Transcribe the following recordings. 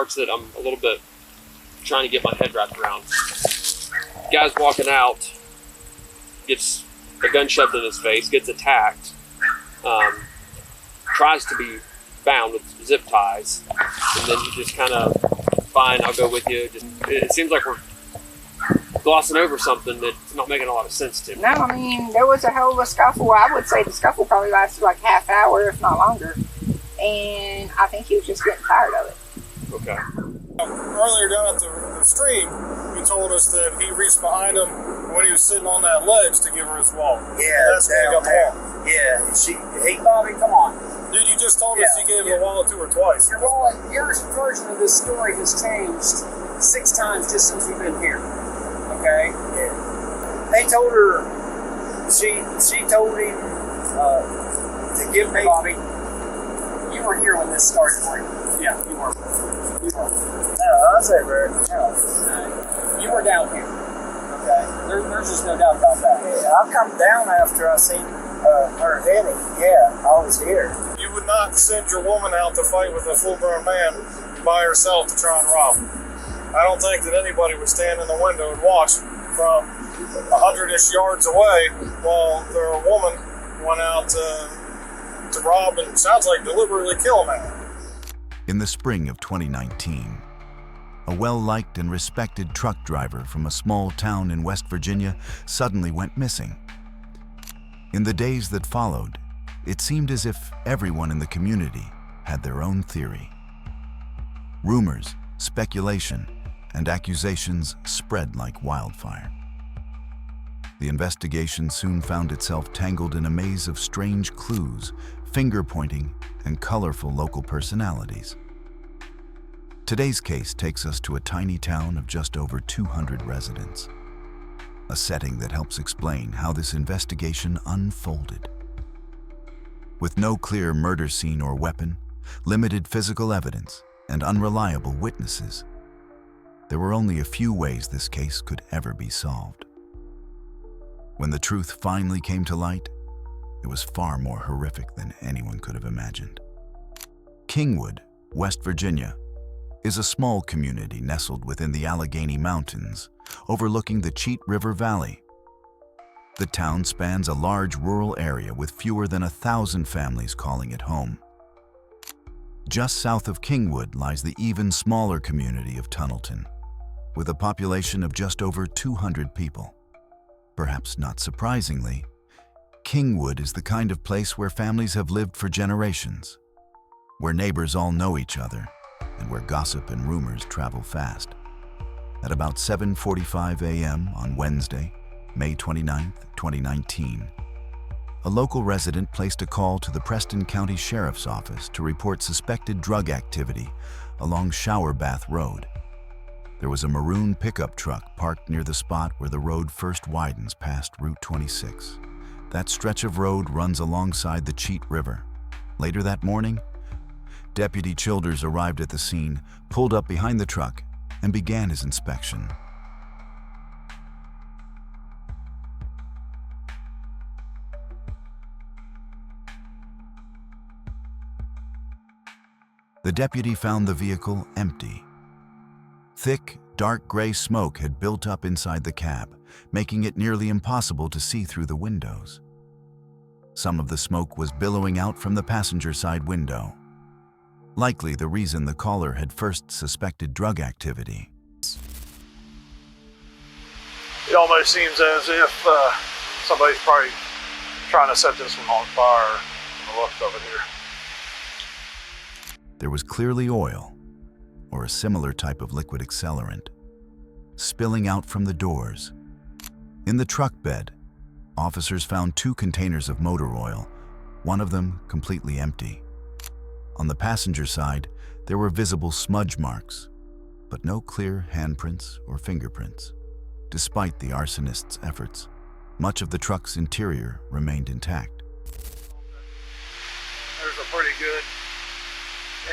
parts that I'm a little bit trying to get my head wrapped around. Guy's walking out, gets a gun shoved in his face, gets attacked, tries to be bound with zip ties, and then he just kind of, fine, I'll go with you. It seems like we're glossing over something that's not making a lot of sense to me. No, I mean, there was a hell of a scuffle. I would say the scuffle probably lasted like half hour, if not longer. And I think he was just getting tired of it. Okay. Earlier down at the stream, he told us that he reached behind him when he was sitting on that ledge to give her his wallet. Yeah, that's when he got the wallet. Yeah, Bobby, come on. Dude, you just told us he gave the wallet to her twice. Your wallet, your version of this story has changed 6 times just since you've been here. Okay? Yeah. They told her, she told him to give me. Bobby, you were here when this started, weren't you? Yeah, you were. No, I was there. You were down here. Okay? There's just no doubt about that. Yeah, I come down after I seen her heading. Yeah, I was here. You would not send your woman out to fight with a full-grown man by herself to try and rob him. I don't think that anybody would stand in the window and watch from 100-ish yards away while their woman went out to rob and sounds like deliberately kill a man. In the spring of 2019, a well-liked and respected truck driver from a small town in West Virginia suddenly went missing. In the days that followed, it seemed as if everyone in the community had their own theory. Rumors, speculation, and accusations spread like wildfire. The investigation soon found itself tangled in a maze of strange clues, finger-pointing, and colorful local personalities. Today's case takes us to a tiny town of just over 200 residents, a setting that helps explain how this investigation unfolded. With no clear murder scene or weapon, limited physical evidence, and unreliable witnesses, there were only a few ways this case could ever be solved. When the truth finally came to light, it was far more horrific than anyone could have imagined. Kingwood, West Virginia, is a small community nestled within the Allegheny Mountains, overlooking the Cheat River Valley. The town spans a large rural area with fewer than 1,000 families calling it home. Just south of Kingwood lies the even smaller community of Tunnelton, with a population of just over 200 people. Perhaps not surprisingly, Kingwood is the kind of place where families have lived for generations, where neighbors all know each other, and where gossip and rumors travel fast. At about 7:45 a.m. on Wednesday, May 29, 2019, a local resident placed a call to the Preston County Sheriff's Office to report suspected drug activity along Shower Bath Road. There was a maroon pickup truck parked near the spot where the road first widens past Route 26. That stretch of road runs alongside the Cheat River. Later that morning, Deputy Childers arrived at the scene, pulled up behind the truck, and began his inspection. The deputy found the vehicle empty. Thick, dark gray smoke had built up inside the cab, making it nearly impossible to see through the windows. Some of the smoke was billowing out from the passenger side window, likely the reason the caller had first suspected drug activity. It almost seems as if somebody's probably trying to set this one on fire from the look of it here. There was clearly oil, or a similar type of liquid accelerant, spilling out from the doors. In the truck bed, officers found 2 containers of motor oil, one of them completely empty. On the passenger side, there were visible smudge marks, but no clear handprints or fingerprints. Despite the arsonist's efforts, much of the truck's interior remained intact. There's a pretty good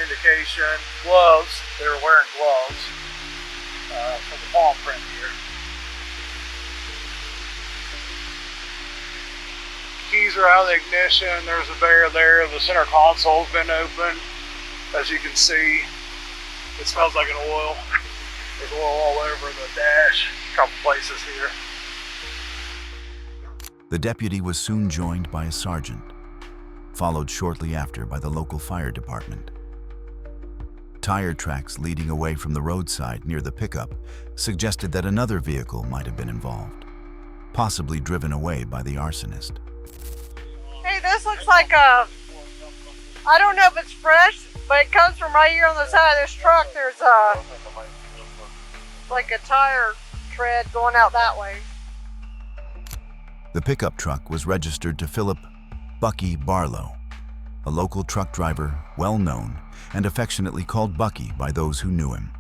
indication. Gloves, they were wearing gloves for the palm print here. Keys are out of the ignition. There's a bear there. The center console's been open, as you can see. It smells like an oil. There's oil all over the dash. A couple places here. The deputy was soon joined by a sergeant, followed shortly after by the local fire department. Tire tracks leading away from the roadside near the pickup suggested that another vehicle might have been involved, possibly driven away by the arsonist. Hey, this looks like a, I don't know if it's fresh, but it comes from right here on the side of this truck. There's like a tire tread going out that way. The pickup truck was registered to Philip Bucky Barlow, a local truck driver well known and affectionately called Bucky by those who knew him.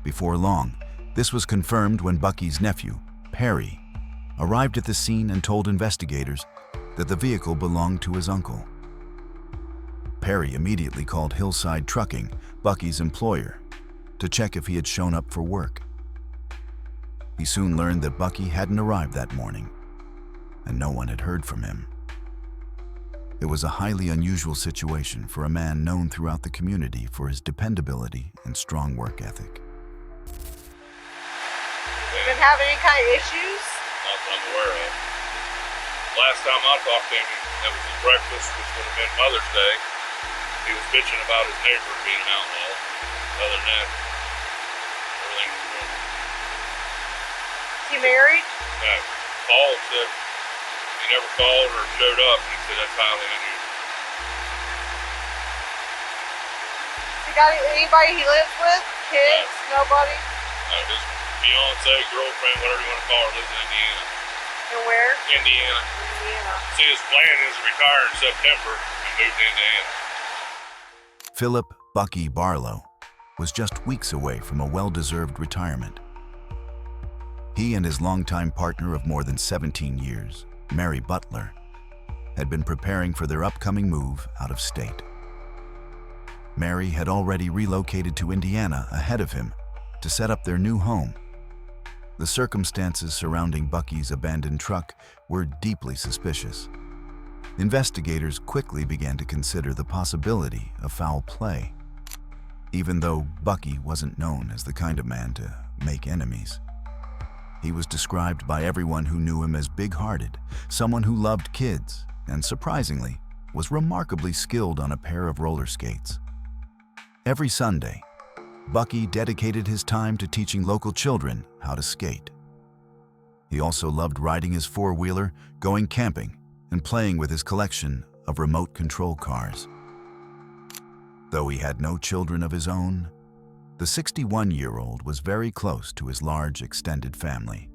Before long, this was confirmed when Bucky's nephew, Perry, arrived at the scene and told investigators that the vehicle belonged to his uncle. Perry immediately called Hillside Trucking, Bucky's employer, to check if he had shown up for work. He soon learned that Bucky hadn't arrived that morning, and no one had heard from him. It was a highly unusual situation for a man known throughout the community for his dependability and strong work ethic. You been having any kind of issues? Not that I'm aware of. Last time I talked to him, that was at breakfast, which would have been Mother's Day. He was bitching about his neighbor being an outlaw. Other than that, everything was good. Is he married? Yeah, Paul said he never called or showed up, and he said that's highly unusual. He got anybody he lives with? Kids? Nobody? His fiance, girlfriend, whatever you want to call her, lives in Indiana. And where? Indiana. Indiana. See, his plan is to retire in September and move to Indiana. Philip Bucky Barlow was just weeks away from a well-deserved retirement. He and his longtime partner of more than 17 years, Mary Butler, had been preparing for their upcoming move out of state. Mary had already relocated to Indiana ahead of him to set up their new home. The circumstances surrounding Bucky's abandoned truck were deeply suspicious. Investigators quickly began to consider the possibility of foul play, even though Bucky wasn't known as the kind of man to make enemies. He was described by everyone who knew him as big-hearted, someone who loved kids, and surprisingly, was remarkably skilled on a pair of roller skates. Every Sunday, Bucky dedicated his time to teaching local children how to skate. He also loved riding his four-wheeler, going camping, and playing with his collection of remote control cars. Though he had no children of his own, the 61-year-old was very close to his large extended family,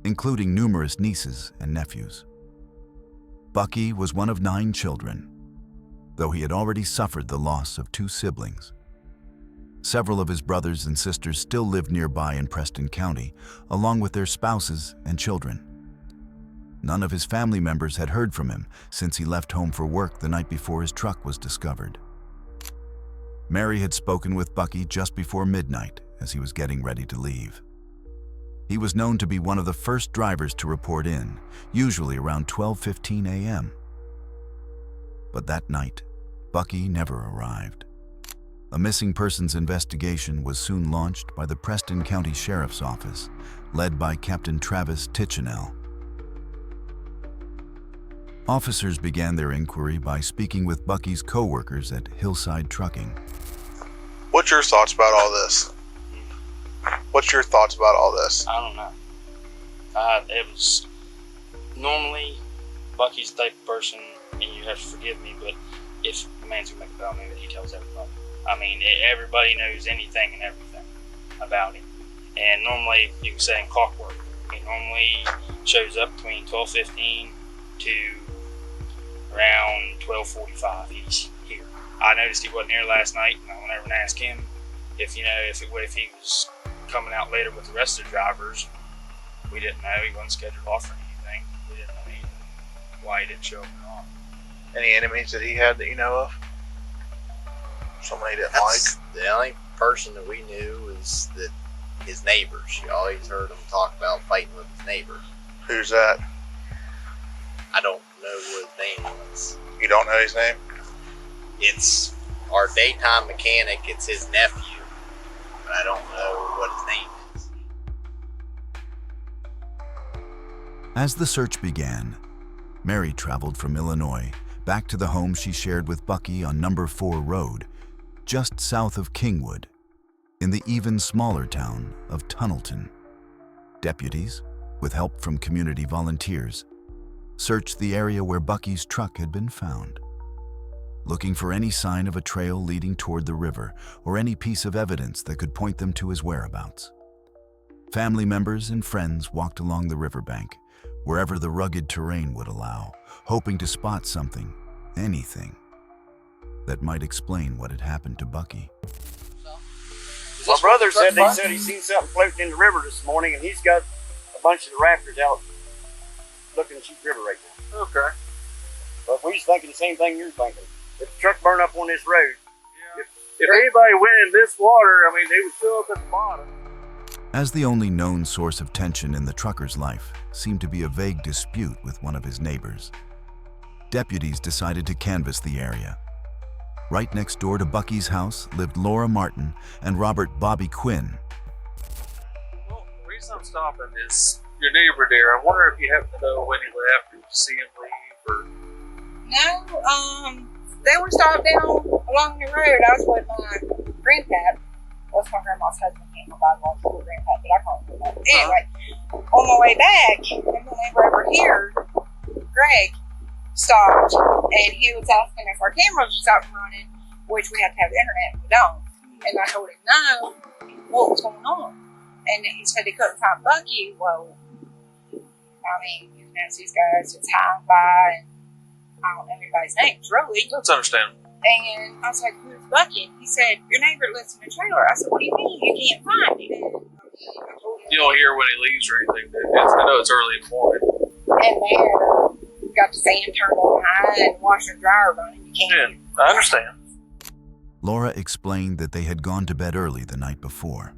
including numerous nieces and nephews. Bucky was one of 9 children, though he had already suffered the loss of 2 siblings. Several of his brothers and sisters still lived nearby in Preston County, along with their spouses and children. None of his family members had heard from him since he left home for work the night before his truck was discovered. Mary had spoken with Bucky just before midnight as he was getting ready to leave. He was known to be one of the first drivers to report in, usually around 12:15 a.m. But that night, Bucky never arrived. A missing persons investigation was soon launched by the Preston County Sheriff's Office, led by Captain Travis Tichenell. Officers began their inquiry by speaking with Bucky's co-workers at Hillside Trucking. What's your thoughts about all this? What's your thoughts about all this? I don't know. It was normally Bucky's the type of person, and you have to forgive me, but if the man's gonna make a bell move, he tells everybody. I mean, everybody knows anything and everything about him. And normally, you can say in clockwork, he normally shows up between 12:15 to around 12:45. He's here. I noticed he wasn't here last night, and I went over and asked him if he was coming out later with the rest of the drivers. We didn't know. He wasn't scheduled off or anything. We didn't know why he didn't show up or not. Any enemies that he had that you know of? Someone he didn't like? The only person that we knew was that his neighbors. You always heard him talk about fighting with his neighbors. Who's that? I don't know what his name was. You don't know his name? It's our daytime mechanic. It's his nephew. but I don't know what his name is. As the search began, Mary traveled from Illinois back to the home she shared with Bucky on No. 4 Road, just south of Kingwood, in the even smaller town of Tunnelton. Deputies, with help from community volunteers, searched the area where Bucky's truck had been found, looking for any sign of a trail leading toward the river or any piece of evidence that could point them to his whereabouts. Family members and friends walked along the riverbank, wherever the rugged terrain would allow, hoping to spot something, anything, that might explain what had happened to Bucky. My brother said he seen something floating in the river this morning, and he's got a bunch of the raptors out looking at the river right now. Okay. But we was thinking the same thing you're thinking. If the truck burned up on this road, if anybody went in this water, I mean, they would fill up at the bottom. As the only known source of tension in the trucker's life seemed to be a vague dispute with one of his neighbors, deputies decided to canvass the area. Right next door to Bucky's house lived Laura Martin and Robert Bobby Quinn. Well, the reason I'm stopping is your neighbor there. I wonder if you happen to know when he left, or you see him leave, or... No, they were stopped down along the road. I was with my grandpap. That's my grandma's husband. Can't nobody wants to grandpap, but I can't do that. Anyway, on my way back, and when they were over here, Greg stopped, and he was asking if our cameras was up and running, which we have to have internet, and we don't. And I told him no, what was going on. And he said he couldn't find Bucky. Well, I mean, you know, these guys just high by, and I don't know anybody's names, really. That's understandable. And I was like, who's Bucky? He said, your neighbor lives in a trailer. I said, what do you mean? You can't find him. You don't hear when he leaves or anything. I know it's early in the morning. And there, got the sand turned on high and washer and dryer running. You can't. Yeah, I understand. Laura explained that they had gone to bed early the night before.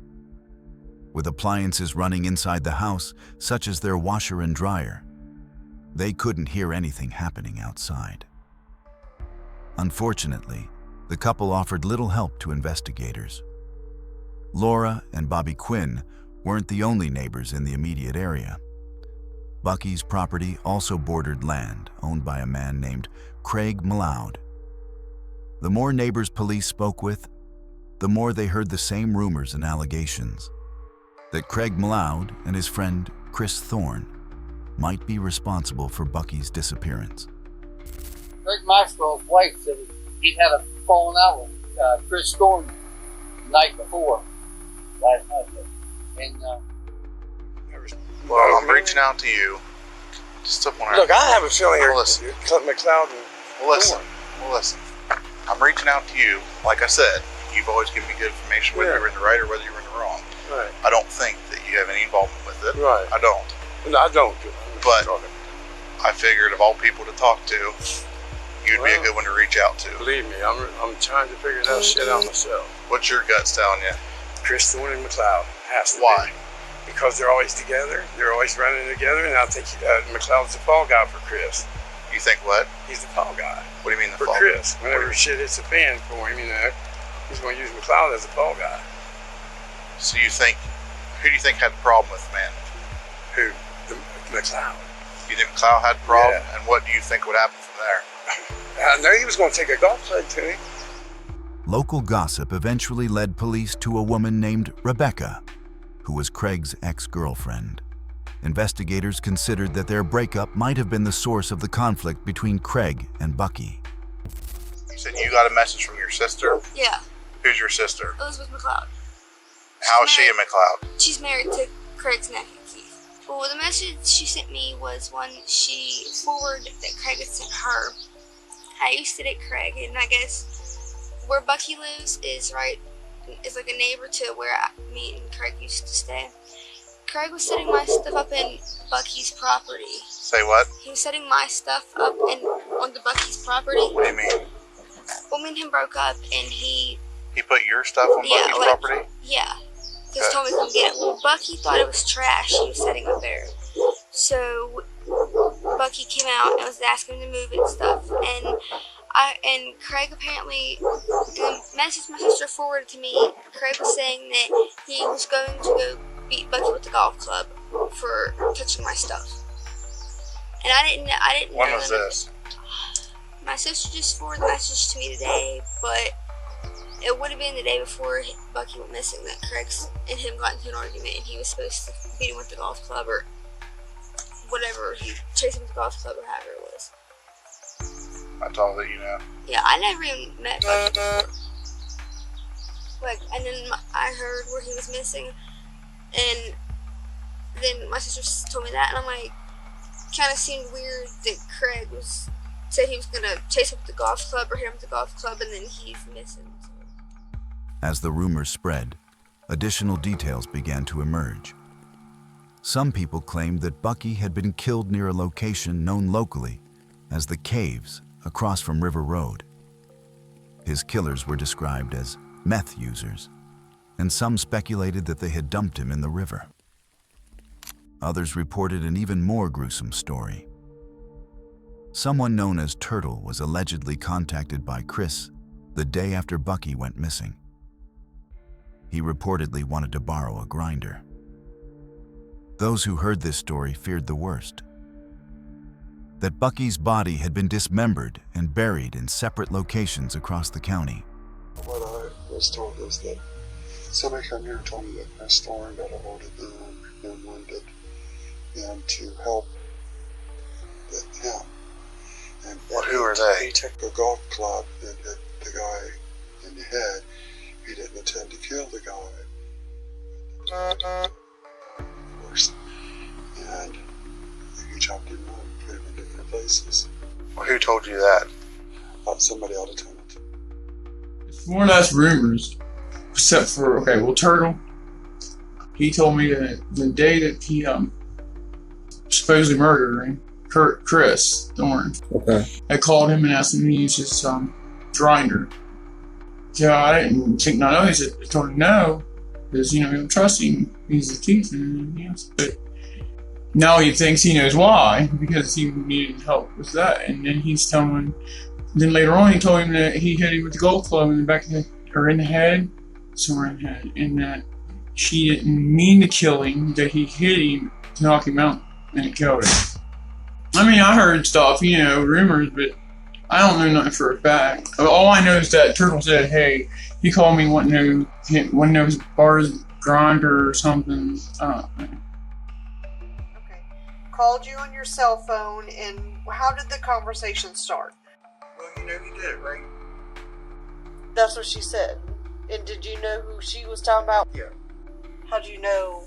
With appliances running inside the house, such as their washer and dryer, they couldn't hear anything happening outside. Unfortunately, the couple offered little help to investigators. Laura and Bobby Quinn weren't the only neighbors in the immediate area. Bucky's property also bordered land owned by a man named Craig Maloud. The more neighbors police spoke with, the more they heard the same rumors and allegations that Craig Maloud and his friend Chris Thorne might be responsible for Bucky's disappearance. Craig Maxwell's wife said he had a falling out with Chris Thorne the night before, last night. And well, I'm reaching out to you. Just to want to look. I have a feeling here. Listen, McLeod and listen. I'm reaching out to you. Like I said, you've always given me good information, whether you're in the right or whether you're in the wrong. Right. I don't think that you have any involvement with it. Right. I don't. No, I don't. But I figured of all people to talk to, you'd be a good one to reach out to. Believe me, I'm trying to figure that shit out myself. What's your guts telling you? Chris Thorne and McLeod has to. Why? Be. Because they're always together. They're always running together, and I think McLeod's the fall guy for Chris. You think what? He's the fall guy. What do you mean the for fall Chris? guy? Whenever shit hits the fan for him, you know, he's going to use McLeod as the fall guy. So you think, who do you think had the problem with the man? Who? McLeod. You think McLeod had the problem? Yeah. And what do you think would happen from there? I know he was going to take a golf club to him. Local gossip eventually led police to a woman named Rebecca, who was Craig's ex-girlfriend. Investigators considered that their breakup might have been the source of the conflict between Craig and Bucky. You said you got a message from your sister? Yeah. Who's your sister? Elizabeth McLeod. How is she a McLeod? She's married to Craig's nephew, Keith. Well, the message she sent me was one she forwarded that Craig had sent her. I used to date Craig, and I guess where Bucky lives is like a neighbor to where me and Craig used to stay. Craig was setting my stuff up in Bucky's property. Say what? He was setting my stuff up on the Bucky's property. What do you mean? Well, me and him broke up, and he put your stuff on Bucky's property? Yeah. He told me to come get it. Well, Bucky thought it was trash he was setting up there. So Bucky came out and was asking him to move and stuff. And Craig apparently, in the message my sister forwarded to me, Craig was saying that he was going to go beat Bucky with the golf club for touching my stuff. And I didn't When know. was this? My sister just forwarded the message to me today, but it would have been the day before Bucky went missing that Craig and him got into an argument, and he was supposed to beat him with the golf club or whatever. He chased him with the golf club or however it was. That's all that you know. Yeah, I never even met Bucky before. And then I heard where he was missing, and then my sister told me that, and I'm like, kind of seemed weird that Craig said he was gonna chase him with the golf club or hit him with the golf club, and then he's missing. As the rumors spread, additional details began to emerge. Some people claimed that Bucky had been killed near a location known locally as the Caves across from River Road. His killers were described as meth users, and some speculated that they had dumped him in the river. Others reported an even more gruesome story. Someone known as Turtle was allegedly contacted by Chris the day after Bucky went missing. He reportedly wanted to borrow a grinder. Those who heard this story feared the worst. That Bucky's body had been dismembered and buried in separate locations across the county. What I was told is that somebody come here and told me that Chris Thorne got a hold of them and wanted them to help him. And who are they? He took a golf club and hit the guy in the head. He didn't intend to kill the guy. Of course. And he chopped him up and put him in different places. Well, who told you that? Somebody ought to tell me. It's more or less rumors, except for, Turtle. He told me that the day that he supposedly murdered him, Chris Thorne, I called him and asked him to use his grinder. So I didn't think none of it. I told him no, because you don't trust him. He's a thief and everything else. But now he thinks he knows why, because he needed help with that. And then he's telling. Then later on, he told him that he hit him with the golf club in the back of in the head, somewhere in the head, and that she didn't mean to kill him. That he hit him to knock him out, and it killed him. I mean, I heard stuff, rumors, but I don't know nothing for a fact. All I know is that Turtle said, hey, he called me wanting to know his bar's grinder or something. Called you on your cell phone, and how did the conversation start? Well, you did, right? That's what she said. And did you know who she was talking about? Yeah. How do you know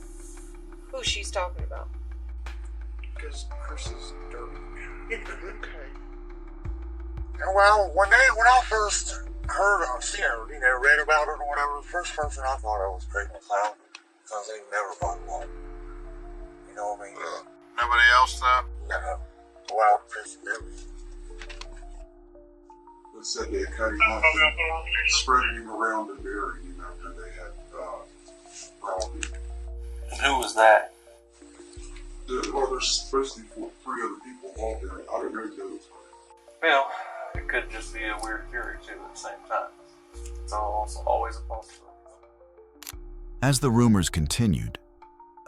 who she's talking about? Because Chris is dirty. Okay. Well, when I first heard of read about it or whatever, the first person I thought of was Craig McLeod, because they never bought one. You know what I mean? Nobody else though? No. Well, Chris never. They said they cut him off and spread him around and buried him after they had robbed him. And who was that? Well, there's supposed to be 3 other people all there. I don't know who those are. Well, it could just be a weird theory too at the same time. It's also always a possibility. As the rumors continued,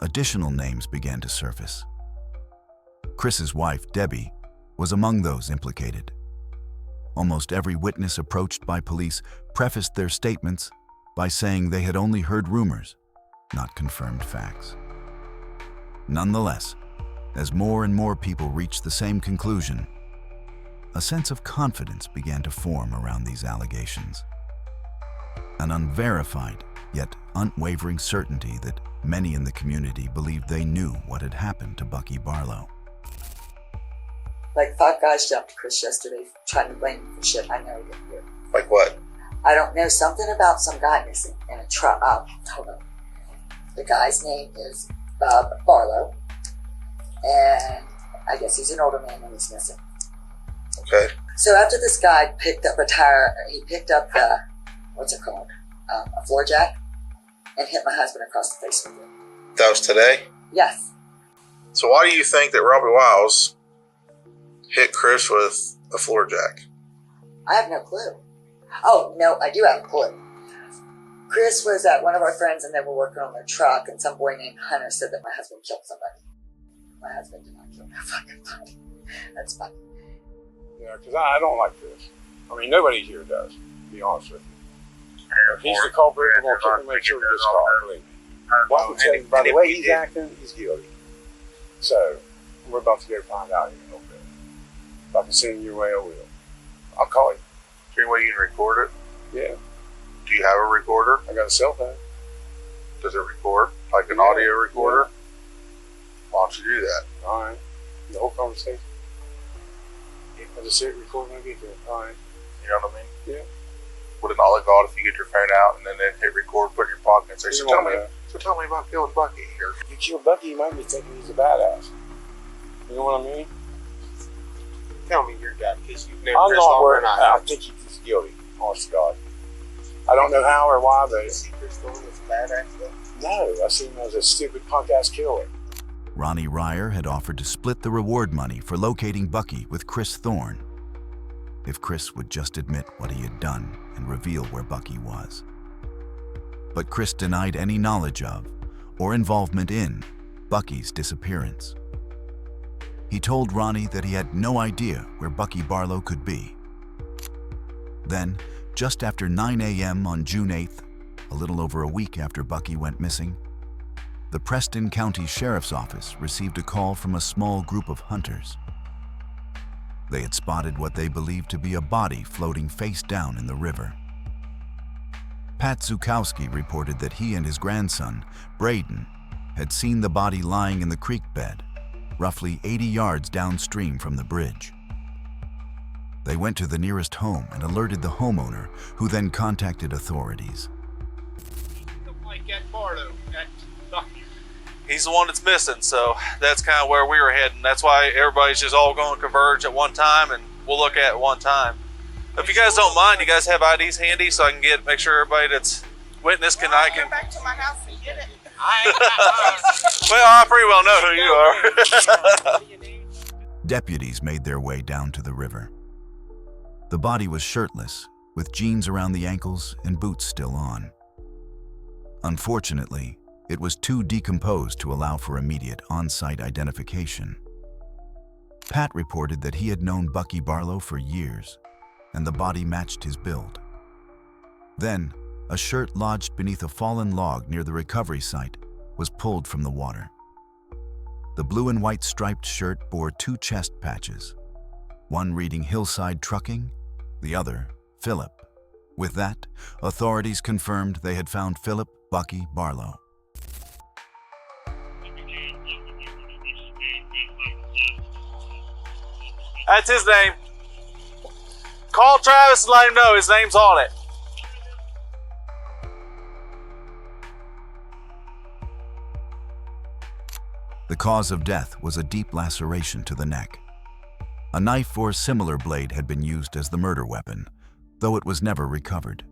additional names began to surface. Chris's wife, Debbie, was among those implicated. Almost every witness approached by police prefaced their statements by saying they had only heard rumors, not confirmed facts. Nonetheless, as more and more people reached the same conclusion, a sense of confidence began to form around these allegations. An unverified, yet unwavering certainty that many in the community believed they knew what had happened to Bucky Barlow. Like 5 guys jumped Chris yesterday trying to blame him for shit I know he didn't do. Like what? I don't know, something about some guy missing in a truck. Hold on. The guy's name is Barlow, and I guess he's an older man and he's missing. Okay. So after this guy picked up a tire, he picked up the, a floor jack, and hit my husband across the face with it. That was today? Yes. So why do you think that Robbie Wiles hit Chris with a floor jack? I have no clue. Oh, no, I do have a clue. Chris was at one of our friends and they were working on their truck, and some boy named Hunter said that my husband killed somebody. My husband did not kill that fucking body. That's fine. Yeah, because I don't like this. I mean, nobody here does, to be honest with you. If he's the culprit, we're going to make sure he gets caught, believe me. Well, by the way he's acting, he's guilty. So, we're about to go find out here in a little bit. If I can send you your way, I will. I'll call you. Is there any way you can record it? Yeah. Do you have a recorder? I got a cell phone. Does it record? Like an audio recorder? Why don't you do that? All right. The whole conversation. I just sit record when I get there. All right. You know what I mean? Yeah. Would it not look odd if you get your phone out and then hit record, put in your pocket, and say, so tell me about killing Bucky here. If you kill Bucky, you might be thinking he's a badass. You know what I mean? Tell me your guy, because you've never I'm Chris not worried. I I think he's guilty. Honest to God. I don't know how or why, but... You see Chris Thorne as a badass, though? No, I see him as a stupid punk-ass killer. Ronnie Ryer had offered to split the reward money for locating Bucky with Chris Thorne, if Chris would just admit what he had done and reveal where Bucky was. But Chris denied any knowledge of or involvement in Bucky's disappearance. He told Ronnie that he had no idea where Bucky Barlow could be. Then, just after 9 a.m. on June 8th, a little over a week after Bucky went missing, the Preston County Sheriff's Office received a call from a small group of hunters. They had spotted what they believed to be a body floating face down in the river. Pat Zukowski reported that he and his grandson, Braden, had seen the body lying in the creek bed, roughly 80 yards downstream from the bridge. They went to the nearest home and alerted the homeowner, who then contacted authorities. Like at Barlow, at Bucky. He's the one that's missing, so that's kind of where we were heading. That's why everybody's just all going to converge at one time, and we'll look at it one time. If you guys don't mind, you guys have IDs handy so I can make sure everybody that's witness can Come back to my house and get it. Well, I pretty well know who you are. Deputies made their way down to the river. The body was shirtless, with jeans around the ankles and boots still on. Unfortunately, it was too decomposed to allow for immediate on-site identification. Pat reported that he had known Bucky Barlow for years, and the body matched his build. Then, a shirt lodged beneath a fallen log near the recovery site was pulled from the water. The blue and white striped shirt bore 2 chest patches, one reading Hillside Trucking, the other Philip. With that, authorities confirmed they had found Philip Bucky Barlow. That's his name. Call Travis and let him know his name's on it. The cause of death was a deep laceration to the neck. A knife or similar blade had been used as the murder weapon, though it was never recovered.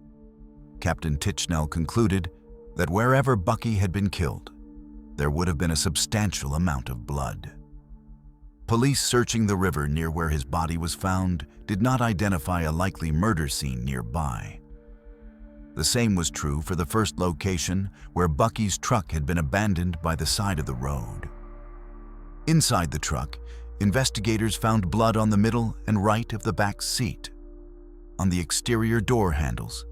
Captain Titchnell concluded that wherever Bucky had been killed, there would have been a substantial amount of blood. Police searching the river near where his body was found did not identify a likely murder scene nearby. The same was true for the first location where Bucky's truck had been abandoned by the side of the road. Inside the truck, investigators found blood on the middle and right of the back seat, on the exterior door handles,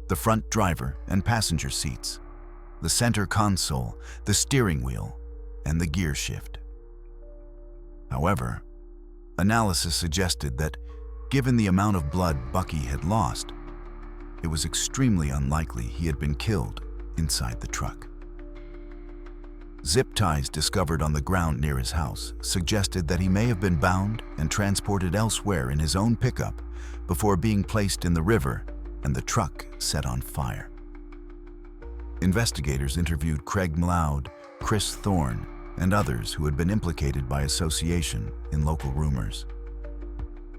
the front driver and passenger seats, the center console, the steering wheel, and the gear shift. However, analysis suggested that, given the amount of blood Bucky had lost, it was extremely unlikely he had been killed inside the truck. Zip ties discovered on the ground near his house suggested that he may have been bound and transported elsewhere in his own pickup before being placed in the river and the truck set on fire. Investigators interviewed Craig Mloud, Chris Thorne, and others who had been implicated by association in local rumors.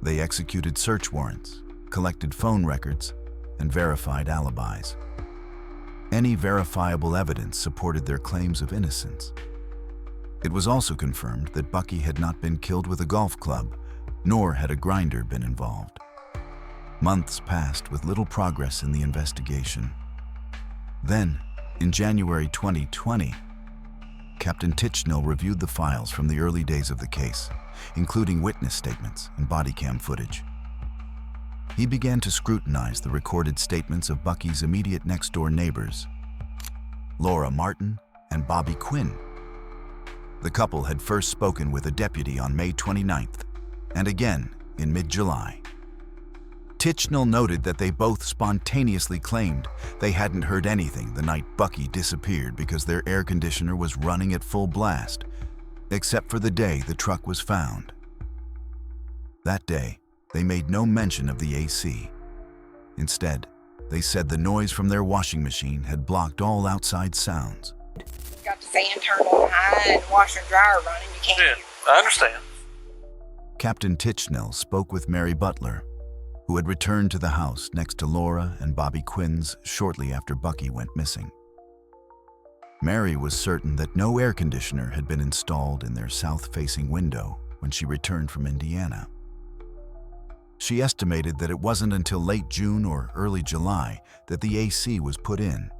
They executed search warrants, collected phone records, and verified alibis. Any verifiable evidence supported their claims of innocence. It was also confirmed that Bucky had not been killed with a golf club, nor had a grinder been involved. Months passed with little progress in the investigation. Then, in January 2020, Captain Tichnell reviewed the files from the early days of the case, including witness statements and body cam footage. He began to scrutinize the recorded statements of Bucky's immediate next-door neighbors, Laura Martin and Bobby Quinn. The couple had first spoken with a deputy on May 29th, and again in mid-July. Tichnell noted that they both spontaneously claimed they hadn't heard anything the night Bucky disappeared because their air conditioner was running at full blast, except for the day the truck was found. That day, they made no mention of the AC. Instead, they said the noise from their washing machine had blocked all outside sounds. Got the fan turned on high and washer and dryer running. You can't hear. I understand. Captain Tichnell spoke with Mary Butler, who had returned to the house next to Laura and Bobby Quinn's shortly after Bucky went missing. Mary was certain that no air conditioner had been installed in their south-facing window when she returned from Indiana. She estimated that it wasn't until late June or early July that the AC was put in.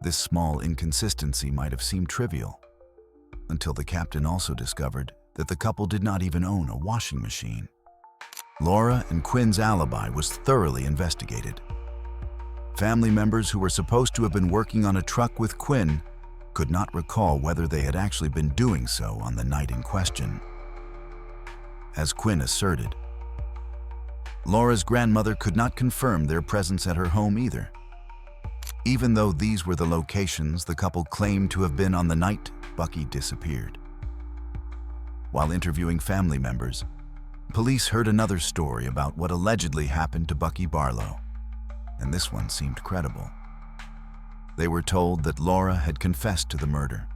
This small inconsistency might have seemed trivial, until the captain also discovered that the couple did not even own a washing machine. Laura and Quinn's alibi was thoroughly investigated. Family members who were supposed to have been working on a truck with Quinn could not recall whether they had actually been doing so on the night in question. As Quinn asserted, Laura's grandmother could not confirm their presence at her home either, even though these were the locations the couple claimed to have been on the night Bucky disappeared. While interviewing family members, police heard another story about what allegedly happened to Bucky Barlow, and this one seemed credible. They were told that Laura had confessed to the murder.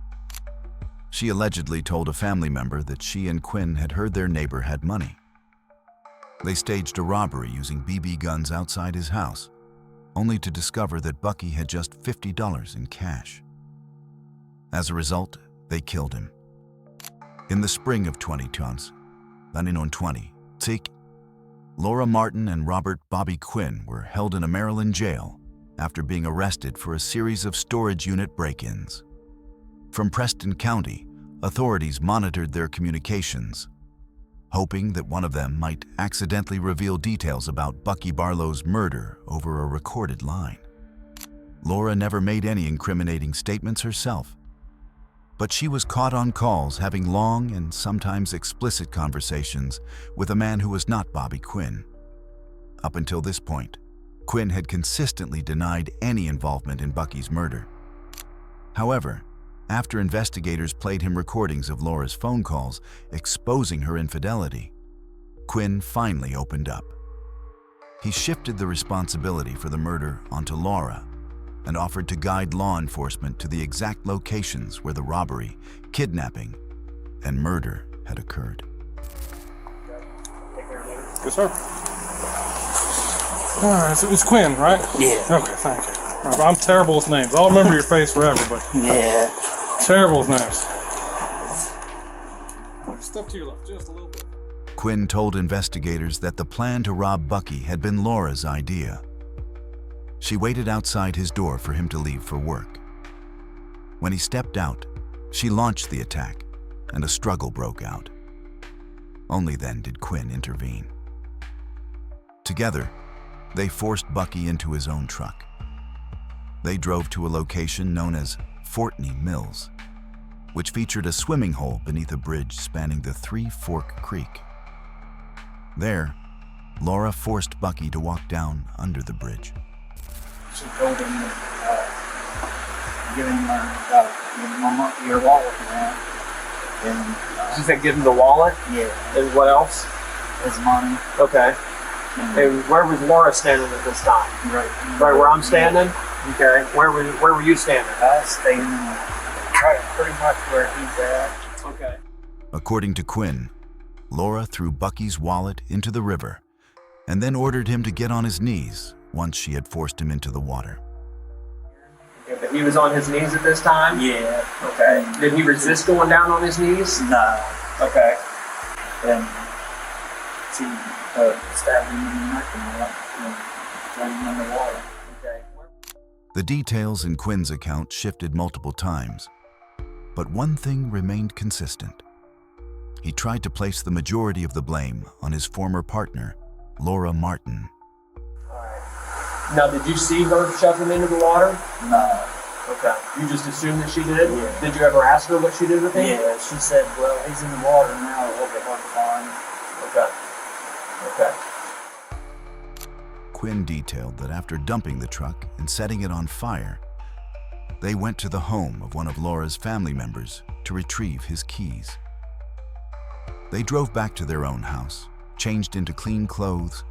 She allegedly told a family member that she and Quinn had heard their neighbor had money. They staged a robbery using BB guns outside his house, only to discover that Bucky had just $50 in cash. As a result, they killed him. In the spring of 2020, Laura Martin and Robert Bobby Quinn were held in a Maryland jail after being arrested for a series of storage unit break-ins. From Preston County, authorities monitored their communications, hoping that one of them might accidentally reveal details about Bucky Barlow's murder over a recorded line. Laura never made any incriminating statements herself, but she was caught on calls having long and sometimes explicit conversations with a man who was not Bobby Quinn. Up until this point, Quinn had consistently denied any involvement in Bucky's murder. However, after investigators played him recordings of Laura's phone calls exposing her infidelity, Quinn finally opened up. He shifted the responsibility for the murder onto Laura and offered to guide law enforcement to the exact locations where the robbery, kidnapping, and murder had occurred. Yes, sir. All right, so it was Quinn, right? Yeah. Okay, thank you. All right, I'm terrible with names. I'll remember your face forever, but Yeah. terrible with names. Step to your left, just a little bit. Quinn told investigators that the plan to rob Bucky had been Laura's idea. She waited outside his door for him to leave for work. When he stepped out, she launched the attack, and a struggle broke out. Only then did Quinn intervene. Together, they forced Bucky into his own truck. They drove to a location known as Fortney Mills, which featured a swimming hole beneath a bridge spanning the Three Fork Creek. There, Laura forced Bucky to walk down under the bridge. She told him give him your wallet, man. And she said give him the wallet? Yeah. And what else? His money. Okay. And where was Laura standing at this time? Right where I'm standing? Okay. Where were you standing? I was standing right pretty much where he's at. Okay. According to Quinn, Laura threw Bucky's wallet into the river and then ordered him to get on his knees once she had forced him into the water. Yeah, but he was on his knees at this time? Yeah. Okay. Did he resist going down on his knees? No. Okay. And She stabbed him in the neck and threw him in the water. Okay. The details in Quinn's account shifted multiple times, but one thing remained consistent. He tried to place the majority of the blame on his former partner, Laura Martin. Now, did you see her shove him into the water? No. Okay. You just assumed that she did? Yeah. Did you ever ask her what she did with him? Yeah, she said, well, he's in the water now, it'll be hard to find. Okay. Quinn detailed that after dumping the truck and setting it on fire, they went to the home of one of Laura's family members to retrieve his keys. They drove back to their own house, changed into clean clothes,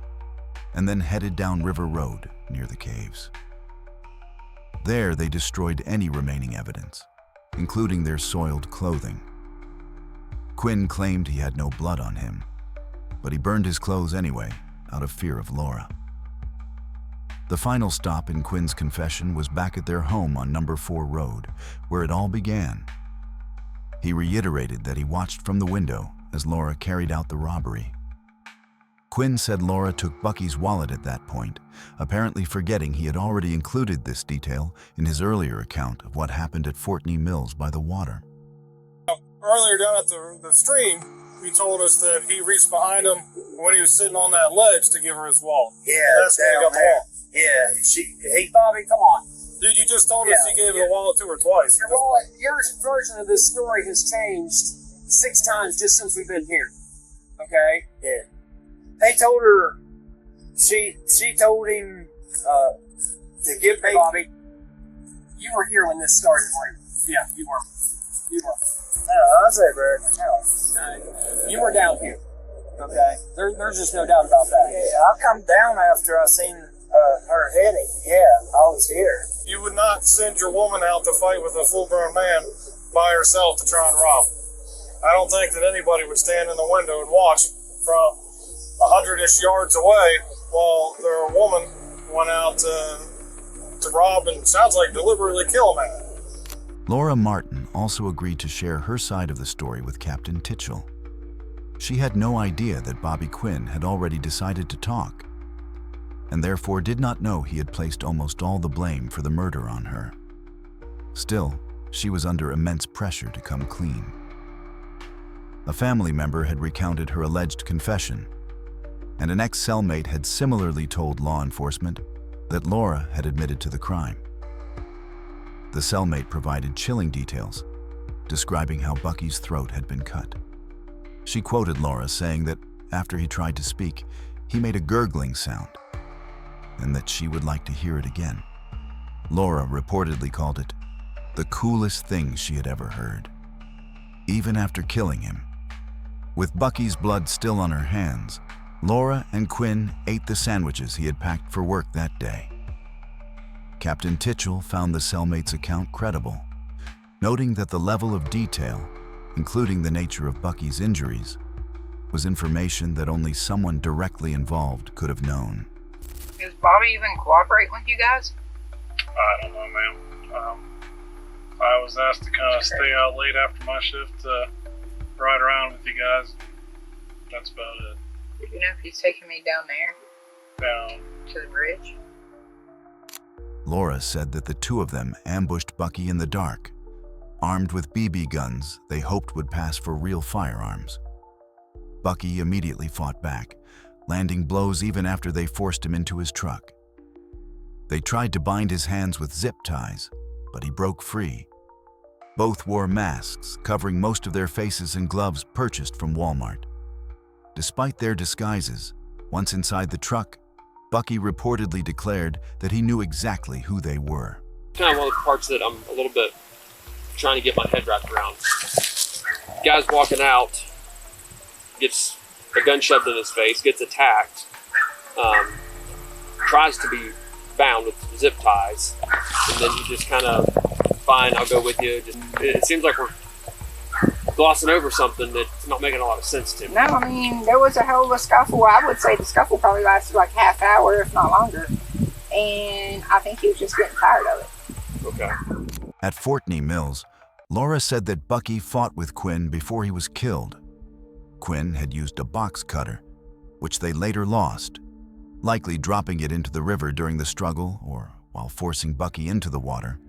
and then headed down River Road near the caves. There, they destroyed any remaining evidence, including their soiled clothing. Quinn claimed he had no blood on him, but he burned his clothes anyway, out of fear of Laura. The final stop in Quinn's confession was back at their home on No. 4 Road, where it all began. He reiterated that he watched from the window as Laura carried out the robbery. Quinn said Laura took Bucky's wallet at that point, apparently forgetting he had already included this detail in his earlier account of what happened at Fortney Mills by the water. Earlier down at the stream, he told us that he reached behind him when he was sitting on that ledge to give her his wallet. Yeah, that's when he got the there. wallet. Yeah, Bobby, come on. Dude, you just told us he gave the wallet to her twice. Your wallet, your version of this story has changed 6 times just since we've been here. Okay? Yeah. They told her, she told him to give me. Bobby, you were here when this started, right? Yeah, you were. You were. No, I was over at my house. You were down here. Okay? There's just no doubt about that. Yeah, I come down after I seen her heading. Yeah, I was here. You would not send your woman out to fight with a full-grown man by herself to try and rob him. I don't think that anybody would stand in the window and watch from 100-ish yards away while their woman went out to rob and, sounds like, deliberately kill a man. Laura Martin also agreed to share her side of the story with Captain Titchell. She had no idea that Bobby Quinn had already decided to talk, and therefore did not know he had placed almost all the blame for the murder on her. Still, she was under immense pressure to come clean. A family member had recounted her alleged confession, and an ex-cellmate had similarly told law enforcement that Laura had admitted to the crime. The cellmate provided chilling details, describing how Bucky's throat had been cut. She quoted Laura saying that after he tried to speak, he made a gurgling sound, and that she would like to hear it again. Laura reportedly called it the coolest thing she had ever heard. Even after killing him, with Bucky's blood still on her hands, Laura and Quinn ate the sandwiches he had packed for work that day. Captain Titchell found the cellmate's account credible, noting that the level of detail, including the nature of Bucky's injuries, was information that only someone directly involved could have known. Is Bobby even cooperating with you guys? I don't know, ma'am. I was asked to kind of stay out late after my shift to ride around with you guys. That's about it. Do you know if he's taking me down there? Down to the bridge? Laura said that the two of them ambushed Bucky in the dark, armed with BB guns they hoped would pass for real firearms. Bucky immediately fought back, landing blows even after they forced him into his truck. They tried to bind his hands with zip ties, but he broke free. Both wore masks covering most of their faces and gloves purchased from Walmart. Despite their disguises, once inside the truck, Bucky reportedly declared that he knew exactly who they were. Kind of one of the parts that I'm a little bit trying to get my head wrapped around. Guy's walking out, gets a gun shoved in his face, gets attacked, tries to be bound with zip ties, and then he just kind of, fine, I'll go with you. It seems like we're glossing over something that's not making a lot of sense to me. No, I mean, there was a hell of a scuffle. I would say the scuffle probably lasted like half hour, if not longer. And I think he was just getting tired of it. Okay. At Fortney Mills, Laura said that Bucky fought with Quinn before he was killed. Quinn had used a box cutter, which they later lost, likely dropping it into the river during the struggle or while forcing Bucky into the water.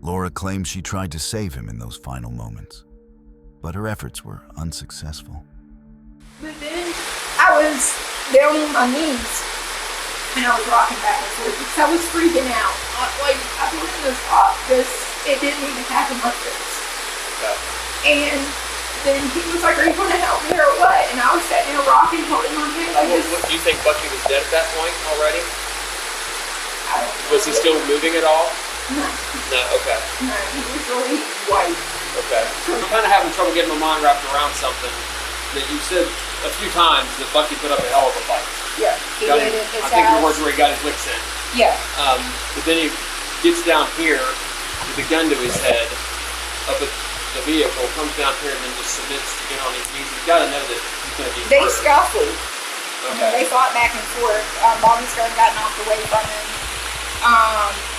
Laura claims she tried to save him in those final moments, but her efforts were unsuccessful. But then I was down on my knees and I was rocking back and forth because I was freaking out. Like, I wanted to stop because it didn't even happen like this. Okay. And then he was like, "Are you going to help me or what?" And I was sitting there rocking, holding my head like this. Do you think Bucky was dead at that point already? Was he still moving at all? No. No, okay. No, he was really white. Okay. I'm kind of having trouble getting my mind wrapped around something that you said a few times that Bucky put up a hell of a fight. Yeah. He Got went him, in his I think your house. words where he got his licks in. Yeah. But then he gets down here with a gun to his head up at the vehicle, comes down here and then just submits to get on his knees. You've got to know that he's going to be They murdered. scuffled. Okay. They fought back and forth. Bobby's gun got knocked away from him.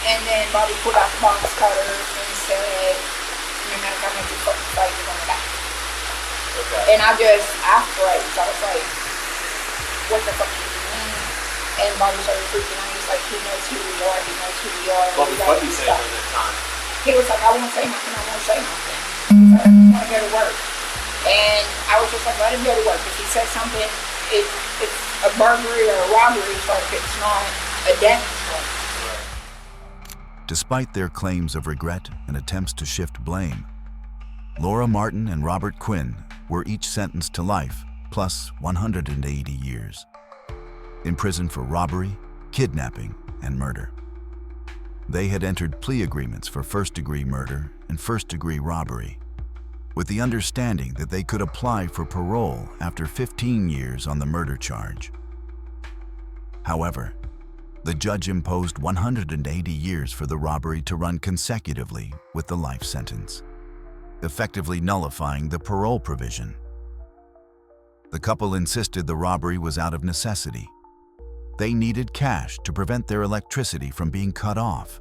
And then Bobby pulled out the box cutter and said, "No matter how much you fucking fight, you're gonna die." Okay. And I froze. I was like, "What the fuck do you mean?" And Bobby started freaking out. He's like, "He knows who we are. He knows who we are." What was Bucky saying at that time? He was like, "I won't say nothing. I won't say nothing. I want to go to work." And I was just like, "Let him go to work. If he says something, it's a burglary or a robbery charge. It's not a death charge." Despite their claims of regret and attempts to shift blame, Laura Martin and Robert Quinn were each sentenced to life plus 180 years, in prison for robbery, kidnapping, and murder. They had entered plea agreements for first-degree murder and first-degree robbery, with the understanding that they could apply for parole after 15 years on the murder charge. However, the judge imposed 180 years for the robbery to run consecutively with the life sentence, effectively nullifying the parole provision. The couple insisted the robbery was out of necessity. They needed cash to prevent their electricity from being cut off.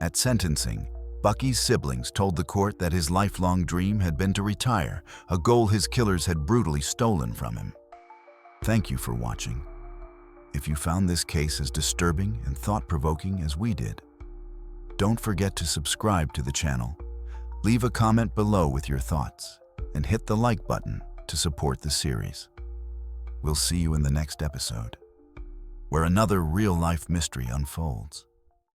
At sentencing, Bucky's siblings told the court that his lifelong dream had been to retire, a goal his killers had brutally stolen from him. Thank you for watching. If you found this case as disturbing and thought-provoking as we did, don't forget to subscribe to the channel, leave a comment below with your thoughts, and hit the like button to support the series. We'll see you in the next episode, where another real-life mystery unfolds.